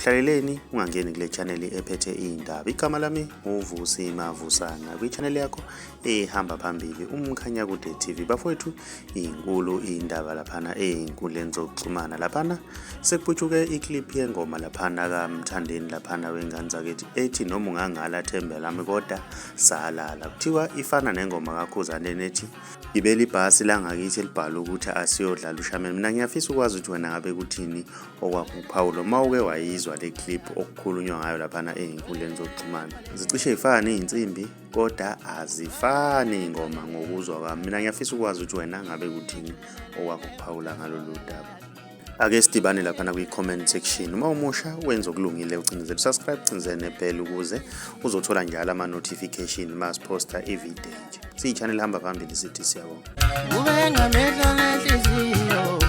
Uhlaleleni ungangeni kule channel ephethe indaba. Igama lami uVusi Mavusana. Kwi channel yakho ehamba phambili umkhanya kude TV. Bafowethu inkulu indaba laphana einkundleni zokuxhumana. Laphana sekuphucuke iclip yengoma laphana kaMthandeni laphana wengane zakithi ethi noma ungangala thembe lami kodwa salala. Kuthiwa ifana nengoma kakhuzani nethi ibeli ibhasi langakithi libhala ukuthi asiyodlala ushameni. Mina ngiyafisa ukwazi ukuthi wena ngabe kuthini okwakuPaulo mawuke wayizwa le clip okukhulunywa ngayo laphana einkundleni zokuxhumana. Zicishe ifana izinsimbi kodwa azifani ingoma ngokuzwa kwami. Mina ngiyafisa ukwazi ukuthi wena ngabe kuthini okwakuPaula ngalolu daba. Ake sidibane laphana kwi-comment section. Uma umusha wenza okulungile ucinezela subscribe, cinezela nebell ukuze uzothola njalo ama-notification masiposta ivideo nje. Siyi-channel hamba phambili sithi siyabonga. Ube ngamehlo nenhliziyo